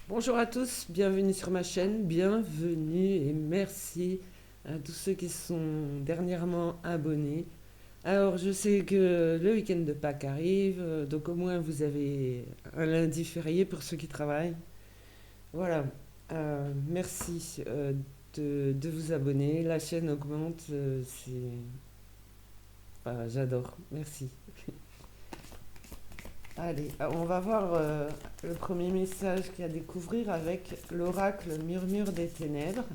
Bonjour à tous, bienvenue sur ma chaîne, bienvenue et merci à tous ceux qui sont dernièrement abonnés. Alors je sais que le week-end de Pâques arrive, donc au moins vous avez un lundi férié pour ceux qui travaillent. Voilà, merci de vous abonner, la chaîne augmente, j'adore, merci. Allez, on va voir le premier message qu'il y a à découvrir avec l'oracle Murmure des Ténèbres.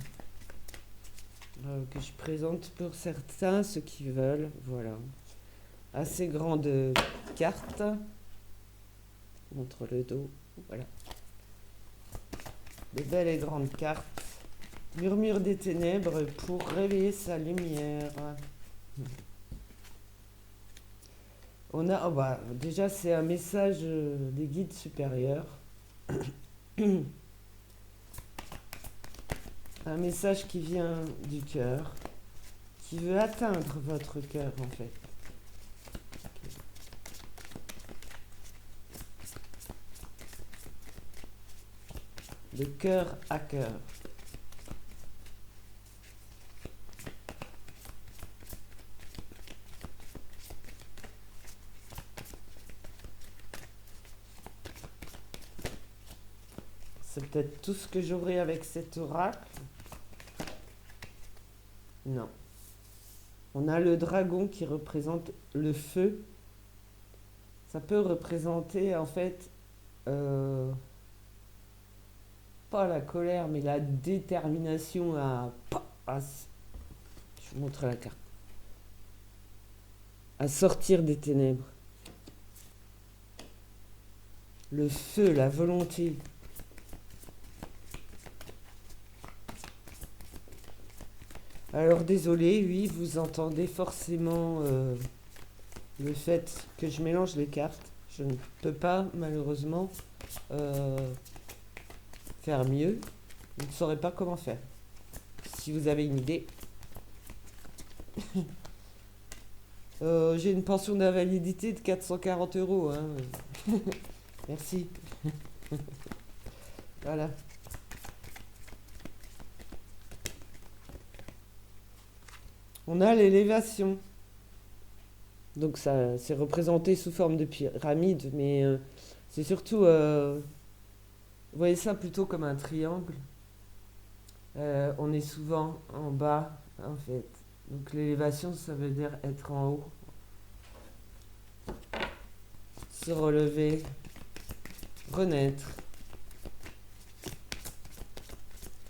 Que je présente pour certains, ceux qui veulent. Voilà. Assez grande carte. Montre le dos. Voilà. De belles et grandes cartes. Murmure des ténèbres pour réveiller sa lumière. On a, oh bah, déjà, c'est un message des guides supérieurs. Un message qui vient du cœur, qui veut atteindre votre cœur en fait. De cœur à cœur. C'est peut-être tout ce que j'aurai avec cet oracle. Non. On a le dragon qui représente le feu. Ça peut représenter en fait pas la colère mais la détermination je vous montre la carte, à sortir des ténèbres. Le feu, la volonté. Alors désolé, oui, vous entendez forcément le fait que je mélange les cartes. Je ne peux pas malheureusement euh, faire mieux. Je ne saurais pas comment faire. Si vous avez une idée. J'ai une pension d'invalidité de 440 €. Hein. Merci. Voilà. On a l'élévation. Donc ça, c'est représenté sous forme de pyramide, mais c'est surtout, vous voyez ça plutôt comme un triangle. On est souvent en bas, en fait. Donc l'élévation, ça veut dire être en haut, se relever, renaître,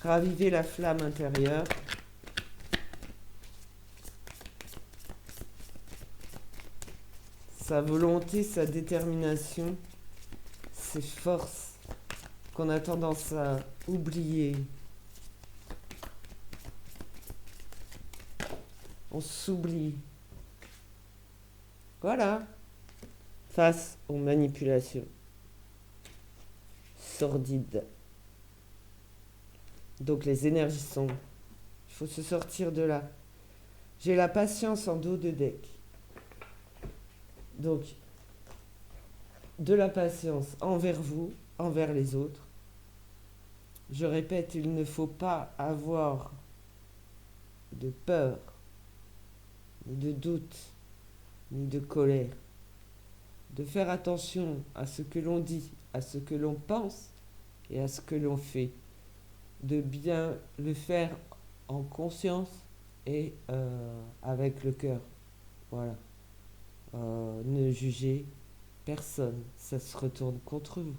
raviver la flamme intérieure. Sa volonté, sa détermination, ses forces qu'on a tendance à oublier. On s'oublie. Voilà. Face aux manipulations sordides. Donc les énergies sombres. Il faut se sortir de là. J'ai la patience en dos de deck. Donc, de la patience envers vous, envers les autres. Je répète, il ne faut pas avoir de peur, ni de doute, ni de colère. De faire attention à ce que l'on dit, à ce que l'on pense et à ce que l'on fait. De bien le faire en conscience et avec le cœur. Voilà. Ne jugez personne, ça se retourne contre vous.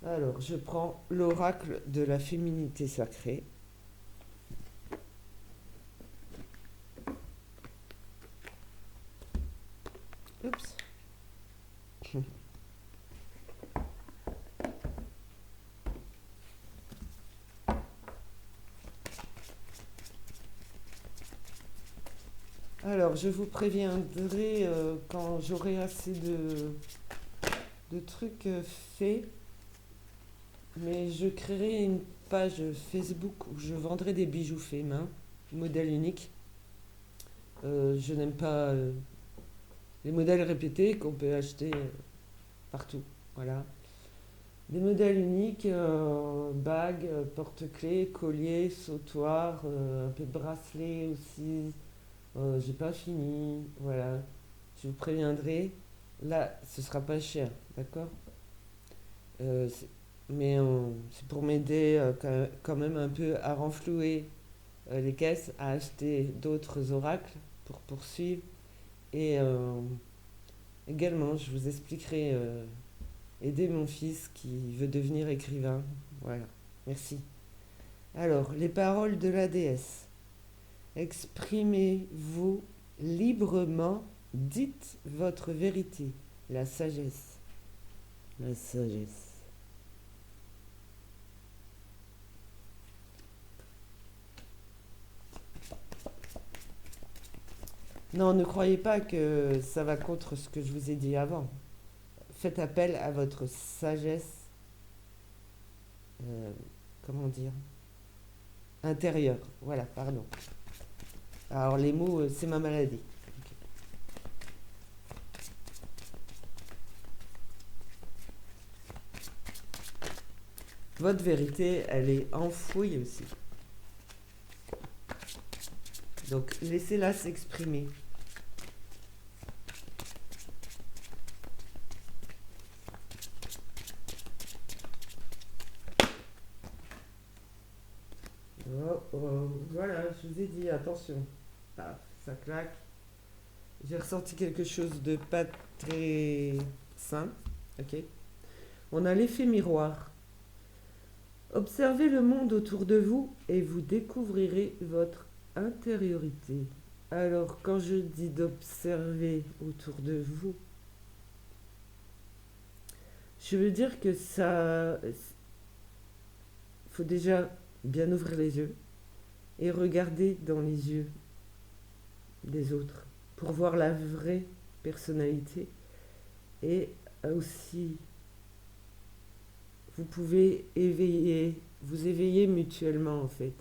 Alors, je prends l'oracle de la féminité sacrée. Oups. Alors, je vous préviendrai quand j'aurai assez de trucs faits, mais je créerai une page Facebook où je vendrai des bijoux faits main, modèle unique. Je n'aime pas les modèles répétés qu'on peut acheter partout. Voilà. Des modèles uniques, bagues, porte-clés, colliers, sautoirs, un peu de bracelets aussi. J'ai pas fini, voilà. Je vous préviendrai. Là, ce sera pas cher, d'accord? Euh, c'est- mais c'est pour m'aider quand même un peu à renflouer les caisses, à acheter d'autres oracles pour poursuivre. Et également, je vous expliquerai aider mon fils qui veut devenir écrivain. Voilà, merci. Alors, les paroles de la déesse. Exprimez-vous librement, dites votre vérité. La sagesse. La sagesse. Non, ne croyez pas que ça va contre ce que je vous ai dit avant. Faites appel à votre sagesse, euh, comment dire, intérieure. Voilà, pardon. Alors les mots, c'est ma maladie. Votre vérité, elle est enfouie aussi. Donc laissez-la s'exprimer. Oh, oh, voilà, je vous ai dit, attention. Paf, ça claque. J'ai ressenti quelque chose de pas très sain. Ok. On a l'effet miroir. Observez le monde autour de vous et vous découvrirez votre intériorité. Alors, quand je dis d'observer autour de vous, je veux dire que ça, faut déjà bien ouvrir les yeux et regarder dans les yeux des autres pour voir la vraie personnalité. Et aussi, vous pouvez vous éveiller mutuellement en fait.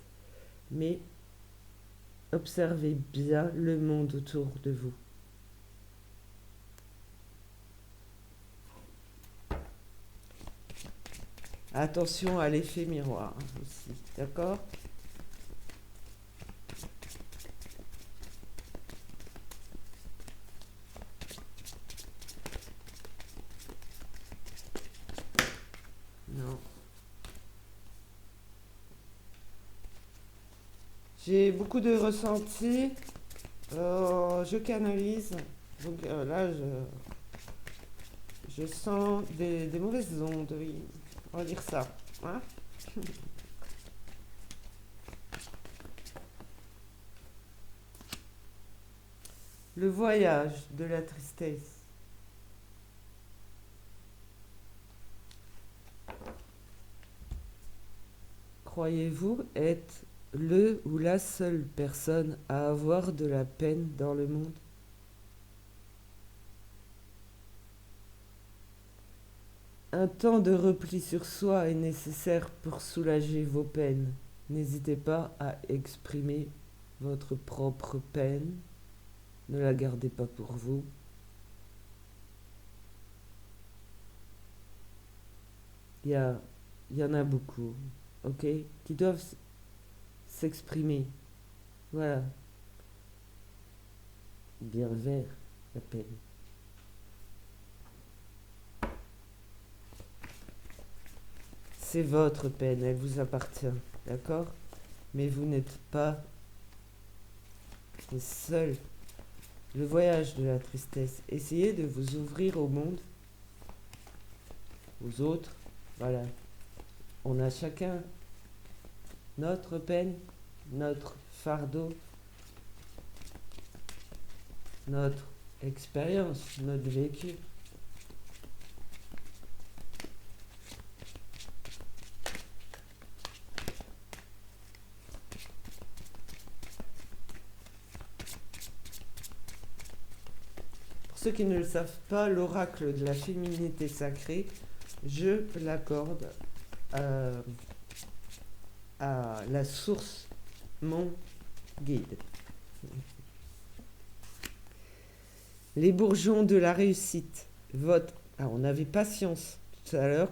Mais observez bien le monde autour de vous. Attention à l'effet miroir aussi, d'accord? Non. J'ai beaucoup de ressentis. Je canalise. Donc là, je sens des mauvaises ondes, oui. On va dire ça. Hein. Le voyage de la tristesse. Croyez-vous être le ou la seule personne à avoir de la peine dans le monde? Un temps de repli sur soi est nécessaire pour soulager vos peines. N'hésitez pas à exprimer votre propre peine. Ne la gardez pas pour vous. Il y en a beaucoup, ok, qui doivent s'exprimer. Voilà, bien vers la peine. C'est votre peine, elle vous appartient, d'accord? Mais vous n'êtes pas les seuls. Le voyage de la tristesse. Essayez de vous ouvrir au monde, aux autres. Voilà. On a chacun notre peine, notre fardeau, notre expérience, notre vécu. Pour ceux qui ne le savent pas, l'oracle de la féminité sacrée, je l'accorde à la source, mon guide. Les bourgeons de la réussite. Votre... Ah, on avait patience, tout à l'heure,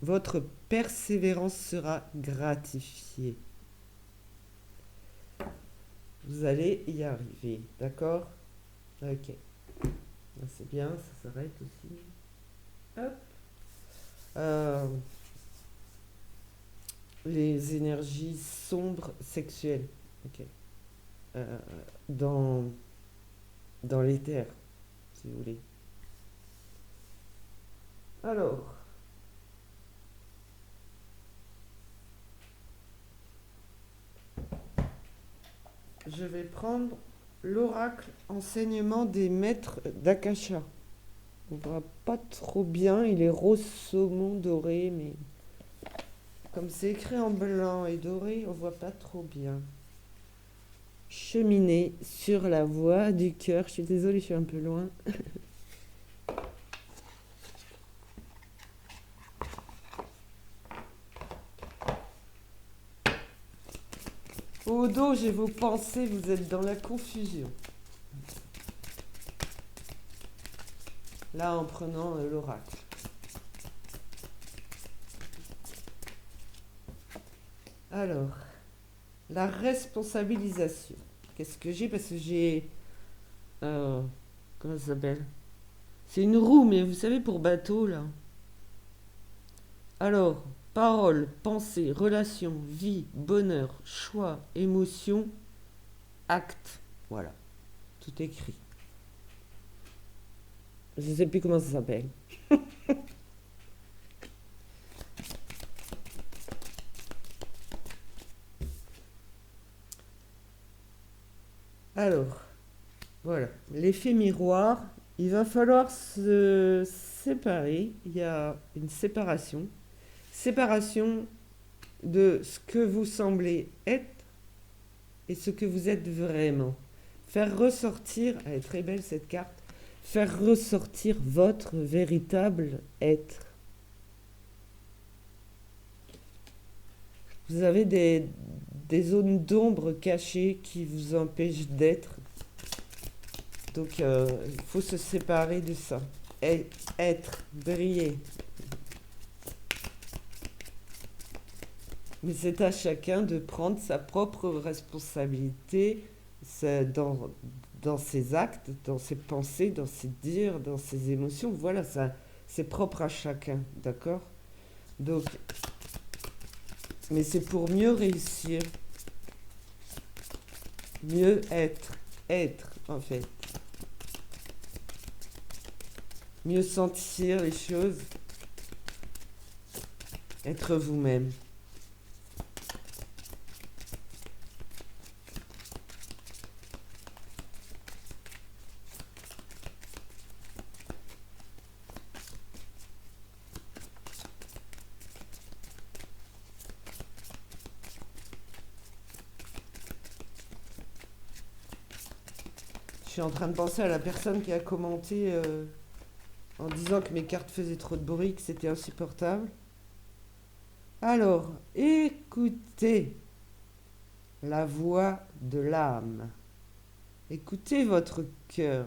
votre persévérance sera gratifiée. Vous allez y arriver, d'accord? Ok. C'est bien, ça s'arrête aussi. Hop. Euh, les énergies sombres sexuelles. Ok. Euh, dans, dans l'éther, si vous voulez. Alors, je vais prendre l'oracle enseignement des maîtres d'Akasha. On voit pas trop bien, il est rose saumon doré, mais comme c'est écrit en blanc et doré, on voit pas trop bien. Cheminer sur la voie du cœur. Je suis désolée, je suis un peu loin. Au dos, j'ai vos pensées, vous êtes dans la confusion. Là, en prenant l'oracle. Alors, la responsabilisation. Qu'est-ce que j'ai? Parce que j'ai... comment ça s'appelle? C'est une roue, mais vous savez, pour bateau, là. Alors, parole, pensée, relation, vie, bonheur, choix, émotion, acte. Voilà, tout écrit. Je ne sais plus comment ça s'appelle. Alors, voilà, l'effet miroir, il va falloir se séparer. Il y a une séparation. Séparation de ce que vous semblez être et ce que vous êtes vraiment. Faire ressortir, elle est très belle cette carte, faire ressortir votre véritable être. Vous avez des zones d'ombre cachées qui vous empêchent d'être. Donc il faut se séparer de ça. Être, briller. Mais c'est à chacun de prendre sa propre responsabilité dans ses actes, dans ses pensées, dans ses dires, dans ses émotions. Voilà, ça, c'est propre à chacun, d'accord? Donc, mais c'est pour mieux réussir, mieux être en fait. Mieux sentir les choses, être vous-même. Je suis en train de penser à la personne qui a commenté en disant que mes cartes faisaient trop de bruit, que c'était insupportable. Alors, écoutez la voix de l'âme. Écoutez votre cœur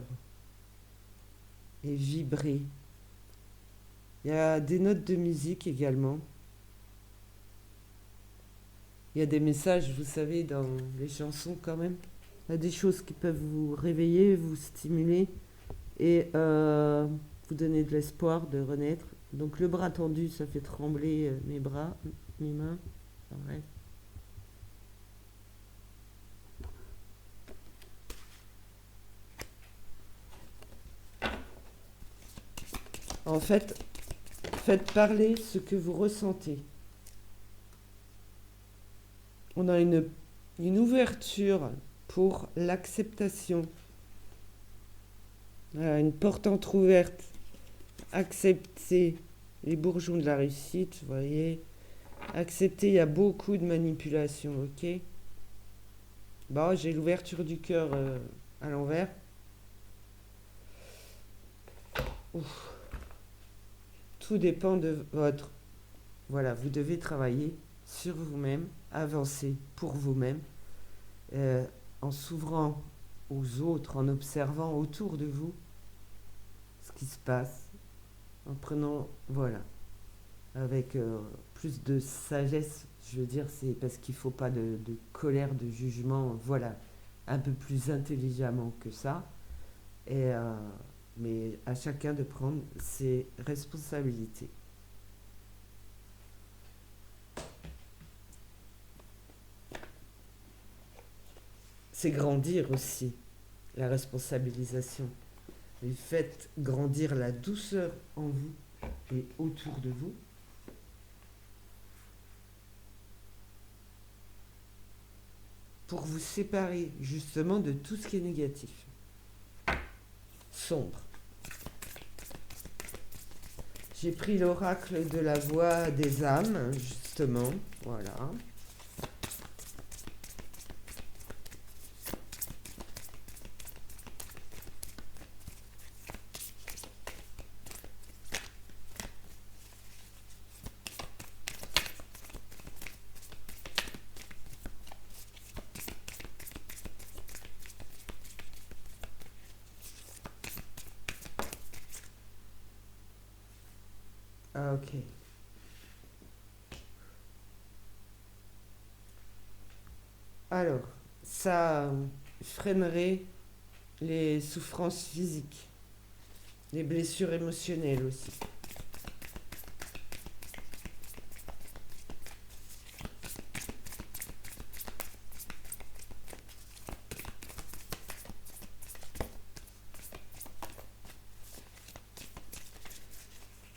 et vibrez. Il y a des notes de musique également. Il y a des messages, vous savez, dans les chansons quand même. Il y a des choses qui peuvent vous réveiller, vous stimuler et vous donner de l'espoir de renaître. Donc le bras tendu, ça fait trembler mes bras, mes mains. Enfin, bref. En fait, faites parler ce que vous ressentez. On a une ouverture pour l'acceptation. Voilà, une porte entrouverte. Accepter les bourgeons de la réussite, vous voyez. Accepter, il y a beaucoup de manipulation, ok? Bon, j'ai l'ouverture du cœur à l'envers. Ouf. Tout dépend de votre... Voilà, vous devez travailler sur vous-même, avancer pour vous-même, en s'ouvrant aux autres, en observant autour de vous ce qui se passe, en prenant... Voilà. avec plus de sagesse. Je veux dire, c'est parce qu'il ne faut pas de colère, de jugement, voilà, un peu plus intelligemment que ça. Et, mais à chacun de prendre ses responsabilités. C'est grandir aussi, la responsabilisation. Mais faites grandir la douceur en vous et autour de vous. Pour vous séparer justement de tout ce qui est négatif, sombre. J'ai pris l'oracle de la voix des âmes, justement, voilà. Ah, ok. Alors, ça freinerait les souffrances physiques, les blessures émotionnelles aussi.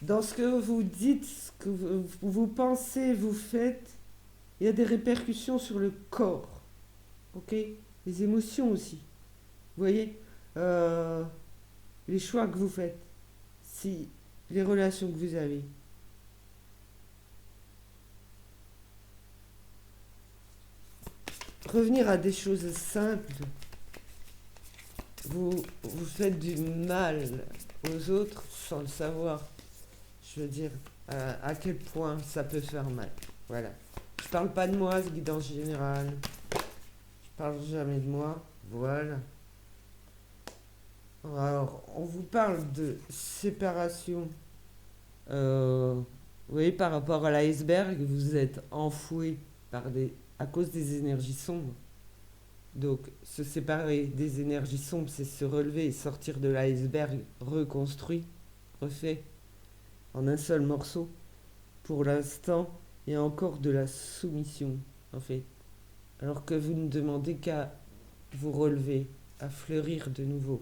Dans ce que vous dites, ce que vous pensez, vous faites, il y a des répercussions sur le corps, ok? Les émotions aussi. Vous voyez, les choix que vous faites, si les relations que vous avez. Revenir à des choses simples, vous faites du mal aux autres sans le savoir. Je veux dire, à quel point ça peut faire mal. Voilà. Je parle pas de moi, ce guidance générale. Je parle jamais de moi. Voilà. Alors, on vous parle de séparation. Vous voyez, par rapport à l'iceberg, vous êtes enfoui à cause des énergies sombres. Donc, se séparer des énergies sombres, c'est se relever et sortir de l'iceberg reconstruit, refait, en un seul morceau. Pour l'instant, il y a encore de la soumission, en fait. Alors que vous ne demandez qu'à vous relever, à fleurir de nouveau.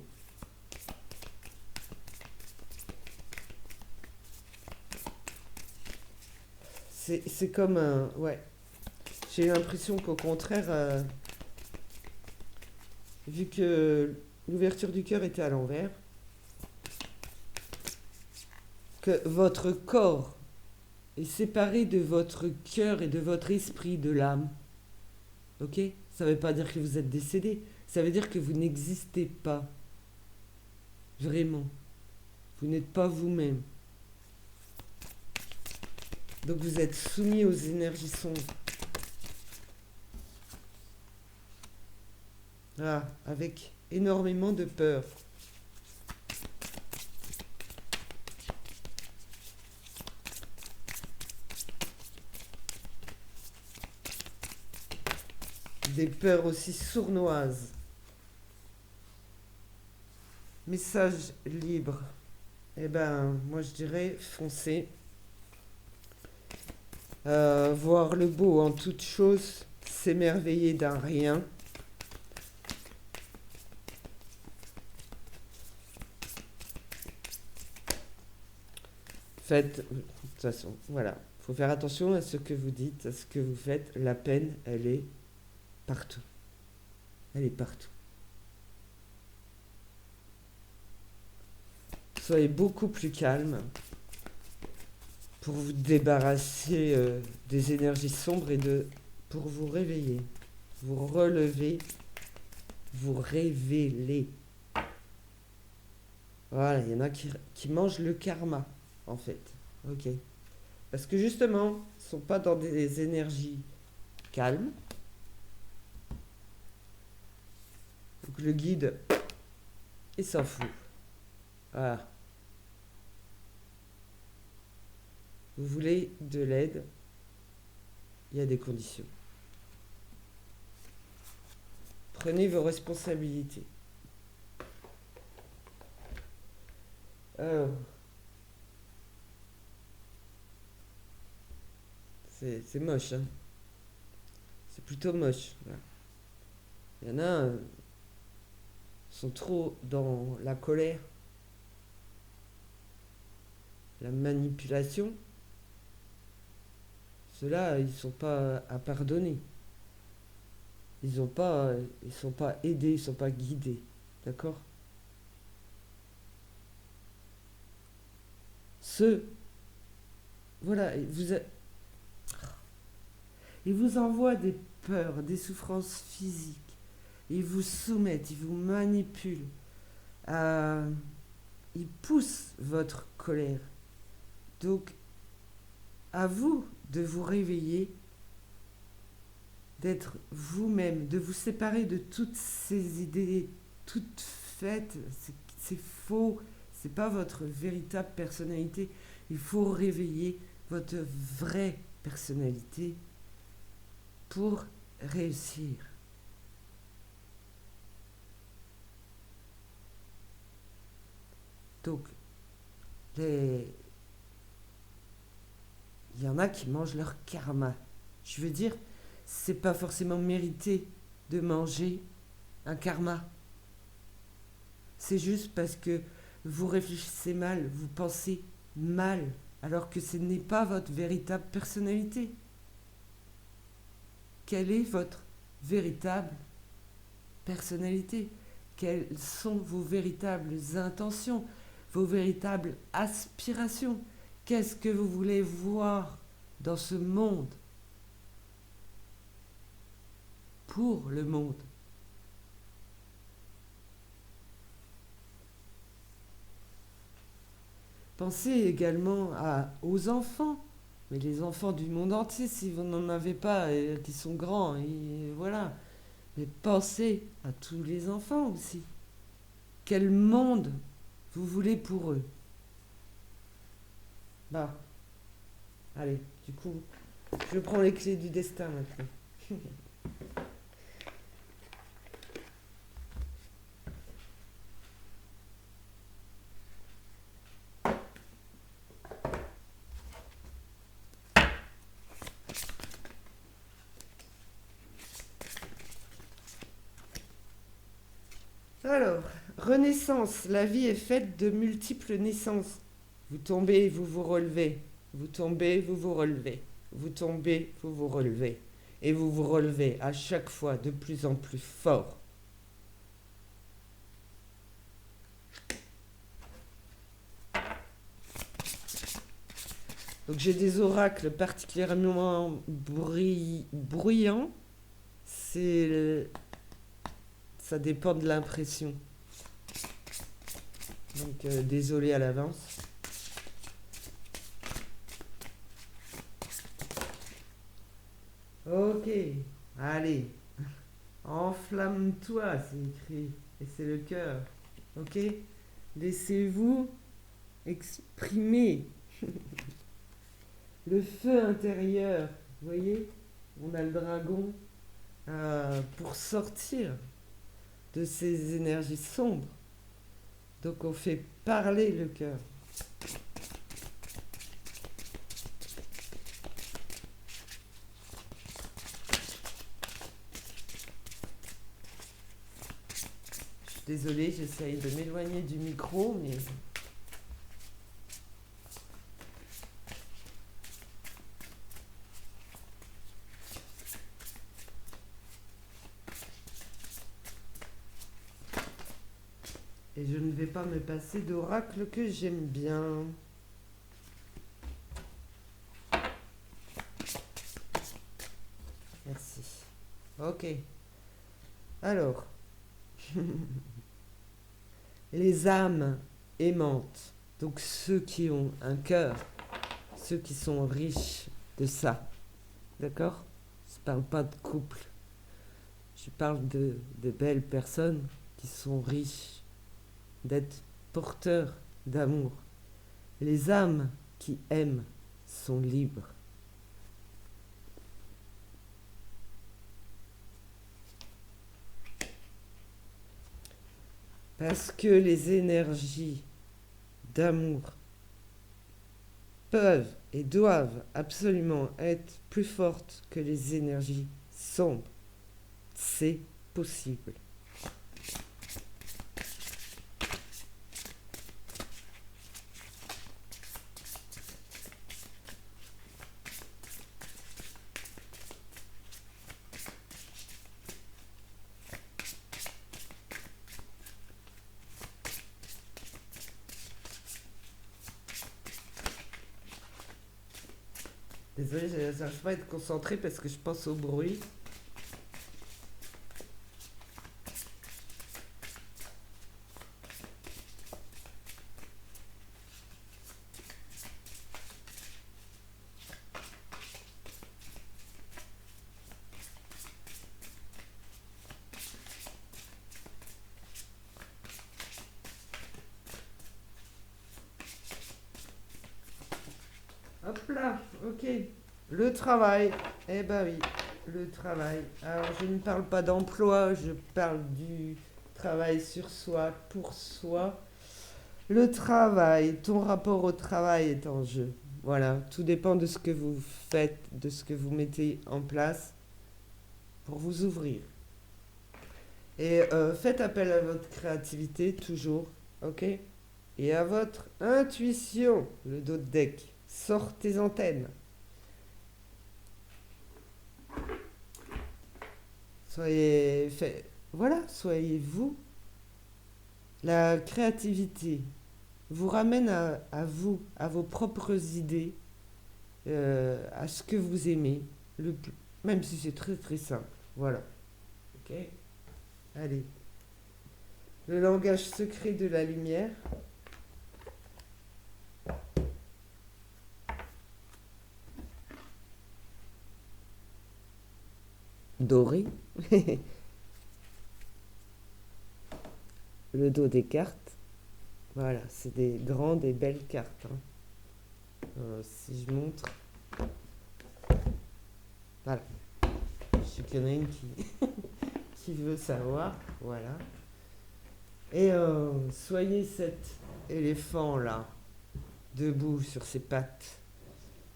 C'est comme un... Ouais. J'ai l'impression qu'au contraire, vu que l'ouverture du cœur était à l'envers, que votre corps est séparé de votre cœur et de votre esprit, de l'âme. Ok? Ça ne veut pas dire que vous êtes décédé. Ça veut dire que vous n'existez pas. Vraiment. Vous n'êtes pas vous-même. Donc vous êtes soumis aux énergies sombres. Ah, avec énormément de peur. Des peurs aussi sournoises. Message libre. Eh ben, moi je dirais foncez. Voir le beau en toute chose, s'émerveiller d'un rien. Faites, de toute façon, voilà. Il faut faire attention à ce que vous dites, à ce que vous faites. La peine, elle est partout. Elle est partout. Soyez beaucoup plus calme pour vous débarrasser des énergies sombres pour vous réveiller, vous relever, vous révéler. Voilà, il y en a qui mangent le karma, en fait. Ok. Parce que justement, ils ne sont pas dans des énergies calmes. Donc le guide, il s'en fout. Voilà. vous voulez de l'aide, il y a des conditions. Prenez vos responsabilités. Alors, c'est moche, hein. C'est plutôt moche. Là. Il y en a sont trop dans la colère, la manipulation. Ceux-là, ils sont pas à pardonner. Ils sont pas aidés, ils sont pas guidés. D'accord? Ceux, voilà, ils vous envoient des peurs, des souffrances physiques. Ils vous soumettent, ils vous manipulent. Ils poussent votre colère. Donc, à vous de vous réveiller, d'être vous-même, de vous séparer de toutes ces idées toutes faites. C'est faux, c'est pas votre véritable personnalité. Il faut réveiller votre vraie personnalité pour réussir. Donc, il y en a qui mangent leur karma. Je veux dire, c'est pas forcément mérité de manger un karma. C'est juste parce que vous réfléchissez mal, vous pensez mal, alors que ce n'est pas votre véritable personnalité. Quelle est votre véritable personnalité? Quelles sont vos véritables intentions, vos véritables aspirations? Qu'est-ce que vous voulez voir dans ce monde? Pour le monde. Pensez également aux enfants, mais les enfants du monde entier, si vous n'en avez pas, qui sont grands, et voilà. Mais pensez à tous les enfants aussi. Quel monde vous voulez pour eux? Bah, allez, du coup, je prends les clés du destin maintenant. Alors, renaissance, la vie est faite de multiples naissances. Vous tombez, vous vous relevez. Vous tombez, vous vous relevez. Vous tombez, vous vous relevez. Et vous vous relevez à chaque fois de plus en plus fort. Donc j'ai des oracles particulièrement bruyants. Ça dépend de l'impression. Donc désolé à l'avance. Ok, allez, enflamme-toi, c'est écrit, et c'est le cœur. Ok, laissez-vous exprimer le feu intérieur. Vous voyez, on a le dragon pour sortir de ces énergies sombres. Donc on fait parler le cœur. Désolée, j'essaye de m'éloigner du micro, mais... Et je ne vais pas me passer d'oracle que j'aime bien. Merci. Ok. Alors... les âmes aimantes, donc ceux qui ont un cœur, ceux qui sont riches de ça, d'accord? Je ne parle pas de couple, je parle de belles personnes qui sont riches, d'être porteurs d'amour. Les âmes qui aiment sont libres. Parce que les énergies d'amour peuvent et doivent absolument être plus fortes que les énergies sombres. C'est possible. Désolée, j'arrive pas à être concentrée parce que je pense au bruit. Hop là, ok. Le travail, eh ben oui, le travail. Alors je ne parle pas d'emploi, je parle du travail sur soi, pour soi. Le travail, ton rapport au travail est en jeu. Voilà, tout dépend de ce que vous faites, de ce que vous mettez en place pour vous ouvrir. Et faites appel à votre créativité toujours, ok? Et à votre intuition, le dos de deck. Sortez antennes. Voilà, soyez vous. La créativité vous ramène à vous, à vos propres idées, à ce que vous aimez, même si c'est très très simple. Voilà. Ok. Allez. Le langage secret de la lumière. Doré. Le dos des cartes. Voilà, c'est des grandes et belles cartes. Hein. Si je montre. Voilà. Je sais qu'il y en a une qui veut savoir. Voilà. Et soyez cet éléphant-là, debout sur ses pattes,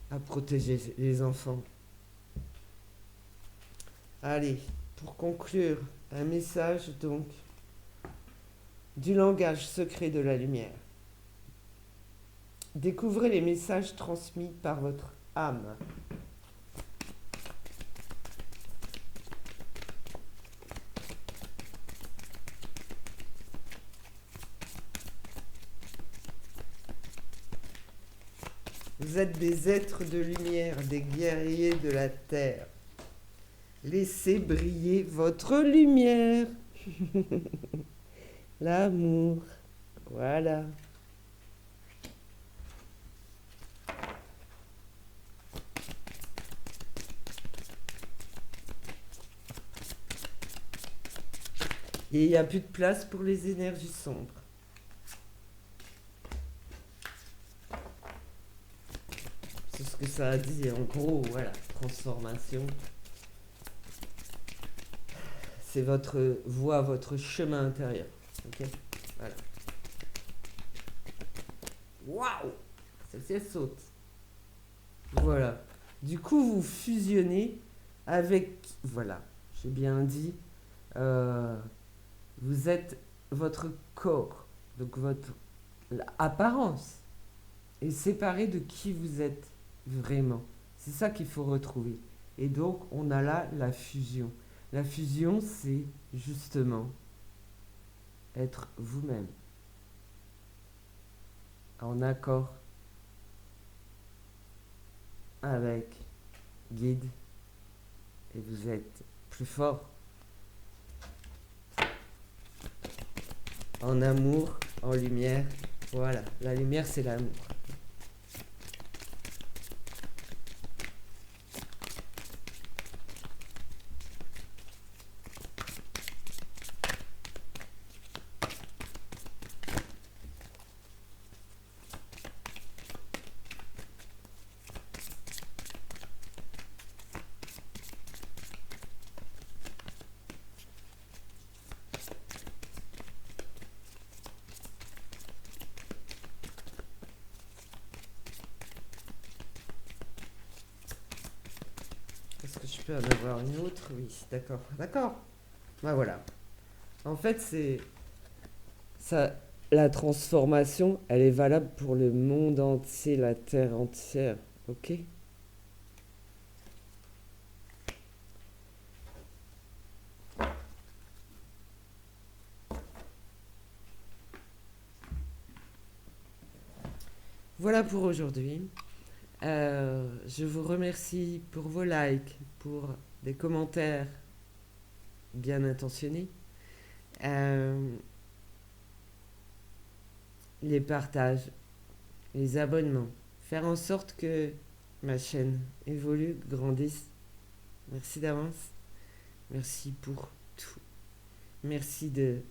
à protéger les enfants. Allez, pour conclure, un message donc du langage secret de la lumière. Découvrez les messages transmis par votre âme. Vous êtes des êtres de lumière, des guerriers de la terre. Laissez briller votre lumière. L'amour. Voilà. Et il n'y a plus de place pour les énergies sombres. C'est ce que ça a dit. En gros, voilà, transformation. C'est votre voie, votre chemin intérieur. Ok. Voilà. Waouh! Celle-ci, elle saute. Voilà. Du coup, vous fusionnez avec... Voilà, j'ai bien dit. Vous êtes votre corps. Donc, votre apparence est séparée de qui vous êtes vraiment. C'est ça qu'il faut retrouver. Et donc, on a là la fusion. La fusion, c'est justement être vous-même. En accord avec guide. Et vous êtes plus fort. En amour, en lumière. Voilà, la lumière, c'est l'amour. Est-ce que je peux en avoir une autre? Oui, d'accord. D'accord. Ben voilà. En fait, c'est ça. La transformation, elle est valable pour le monde entier, la terre entière. Ok? Voilà pour aujourd'hui. Je vous remercie pour vos likes, pour des commentaires bien intentionnés, euh, les partages, les abonnements. Faire en sorte que ma chaîne évolue, grandisse. Merci d'avance. Merci pour tout. Merci de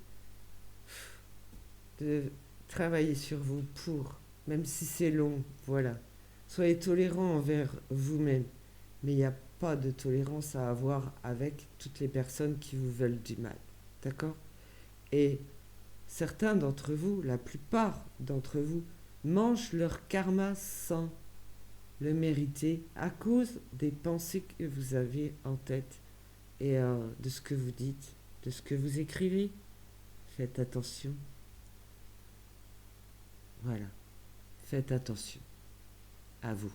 travailler sur vous pour, même si c'est long, voilà. Soyez tolérants envers vous-même, mais il n'y a pas de tolérance à avoir avec toutes les personnes qui vous veulent du mal. D'accord? Et certains d'entre vous, la plupart d'entre vous, mangent leur karma sans le mériter à cause des pensées que vous avez en tête et de ce que vous dites, de ce que vous écrivez. Faites attention. Voilà. Faites attention à vous.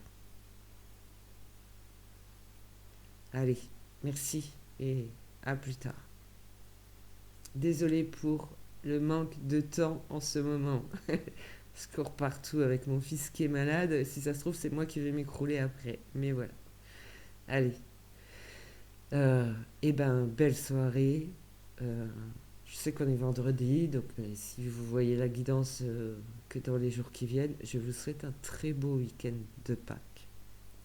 Allez, merci et à plus tard. Désolée pour le manque de temps en ce moment. Je cours partout avec mon fils qui est malade. Si ça se trouve, c'est moi qui vais m'écrouler après. Mais voilà. Allez. Eh ben, belle soirée. Euh, je sais qu'on est vendredi, donc si vous voyez la guidance que dans les jours qui viennent, je vous souhaite un très beau week-end de Pâques.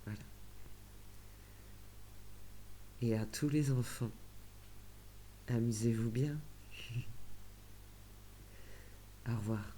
Voilà. Et à tous les enfants, amusez-vous bien. Au revoir.